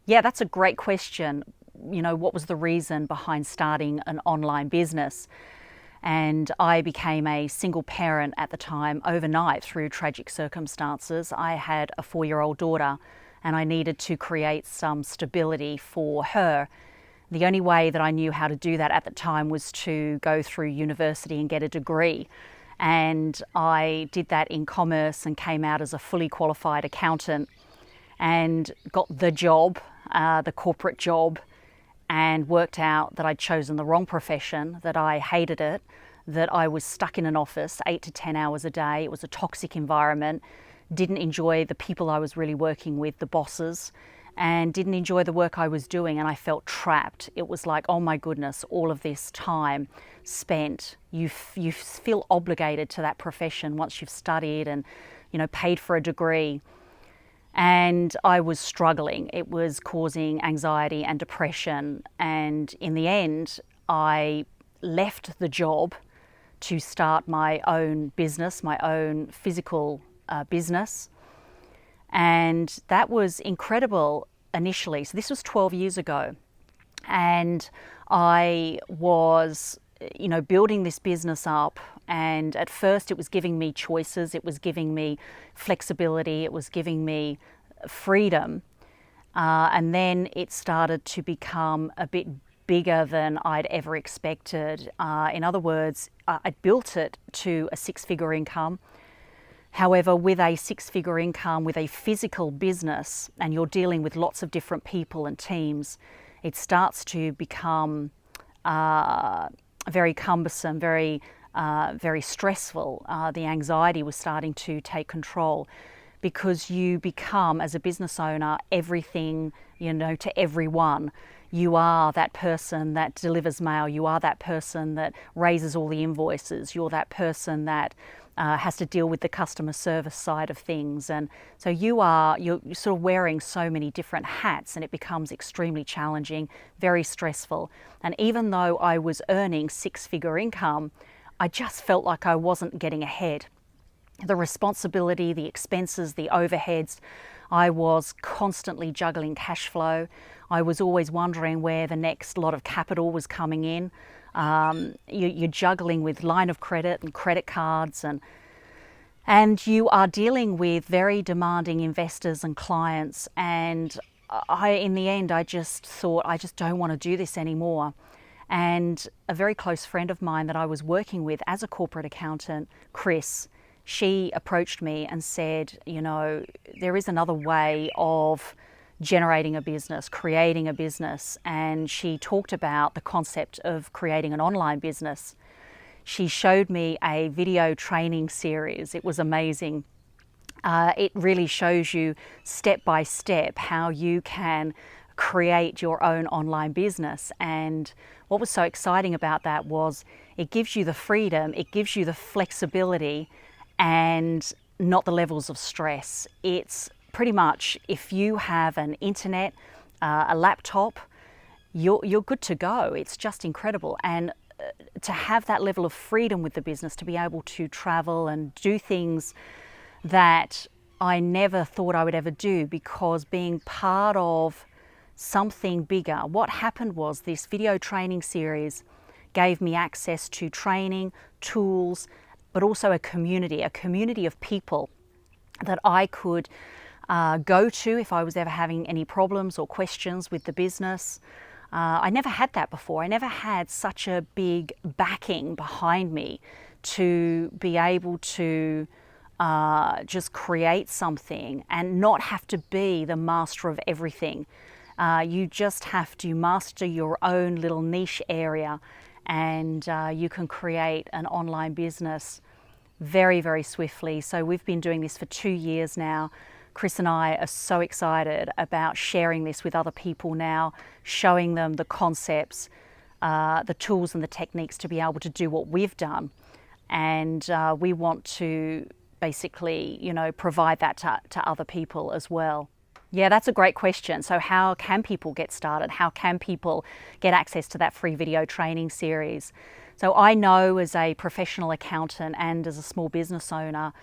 Yeah, that's a great question. What was the reason behind starting an online business? And I became a single parent at the time overnight through tragic circumstances. I had a 4-year-old daughter and I needed to create some stability for her. The only way that I knew how to do that at the time was to go through university and get a degree. And I did that in commerce and came out as a fully qualified accountant and got the job, the corporate job, and worked out that I'd chosen the wrong profession, that I hated it, that I was stuck in an office 8 to 10 hours a day. It was a toxic environment, didn't enjoy the people I was really working with, the bosses, and didn't enjoy the work I was doing, and I felt trapped. It was like, oh my goodness, all of this time spent, you feel obligated to that profession once you've studied and paid for a degree. And I was struggling. It was causing anxiety and depression. And in the end, I left the job to start my own business, my own physical business. And that was incredible initially. So this was 12 years ago. And I was, building this business up. And at first it was giving me choices, it was giving me flexibility, it was giving me freedom. And then it started to become a bit bigger than I'd ever expected. In other words, I built it to a 6-figure income. However, with a 6-figure income, with a physical business, and you're dealing with lots of different people and teams, it starts to become very cumbersome, very stressful. The anxiety was starting to take control because you become, as a business owner, everything, to everyone. You are that person that delivers mail. You are that person that raises all the invoices. You're that person that has to deal with the customer service side of things. And so you're sort of wearing so many different hats, and it becomes extremely challenging, very stressful. And even though I was earning 6-figure income, I just felt like I wasn't getting ahead. The responsibility, the expenses, the overheads, I was constantly juggling cash flow. I was always wondering where the next lot of capital was coming in. You're juggling with line of credit and credit cards, and you are dealing with very demanding investors and clients. And in the end, I just thought, I just don't want to do this anymore. And a very close friend of mine that I was working with as a corporate accountant, Chris, she approached me and said, there is another way of generating a business, creating a business. And she talked about the concept of creating an online business. She showed me a video training series. It was amazing. It really shows you step by step how you can create your own online business. And what was so exciting about that was it gives you the freedom, it gives you the flexibility, and not the levels of stress. It's pretty much, if you have an internet, a laptop, you're good to go. It's just incredible. And to have that level of freedom with the business, to be able to travel and do things that I never thought I would ever do, because being part of something bigger. What happened was this video training series gave me access to training, tools, but also a community of people that I could go to if I was ever having any problems or questions with the business. I never had that before. I never had such a big backing behind me to be able to just create something and not have to be the master of everything. You just have to master your own little niche area, and you can create an online business very, very swiftly. So we've been doing this for 2 years now. Chris and I are so excited about sharing this with other people now, showing them the concepts, the tools and the techniques to be able to do what we've done. And we want to basically, provide that to other people as well. Yeah, that's a great question. So how can people get started? How can people get access to that free video training series? So I know, as a professional accountant and as a small business owner,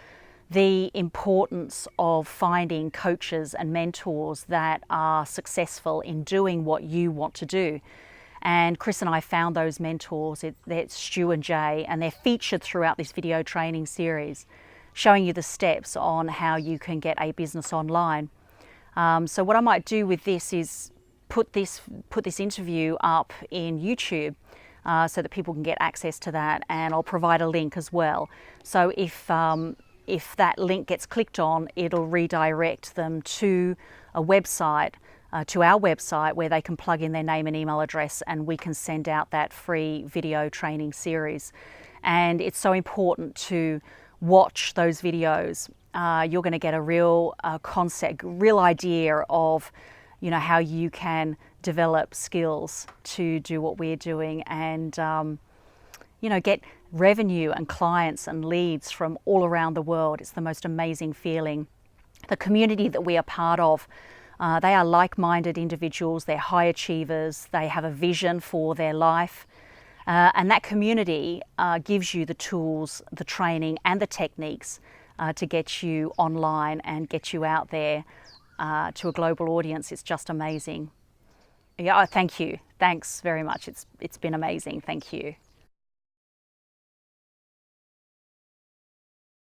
the importance of finding coaches and mentors that are successful in doing what you want to do. And Chris and I found those mentors. It's Stu and Jay, and they're featured throughout this video training series, showing you the steps on how you can get a business online. So what I might do with this is put this interview up in YouTube so that people can get access to that, and I'll provide a link as well. So if that link gets clicked on, it'll redirect them to a website, to our website, where they can plug in their name and email address, and we can send out that free video training series. And it's so important to watch those videos. You're going to get a real concept, real idea of, you know, how you can develop skills to do what we're doing, and you know, get revenue and clients and leads from all around the world. It's the most amazing feeling. The community that we are part of, they are like-minded individuals, they're high achievers, they have a vision for their life, and that community gives you the tools, the training and the techniques to get you online and get you out there to a global audience. It's just amazing. Yeah, thank you. Thanks very much. It's been amazing. Thank you.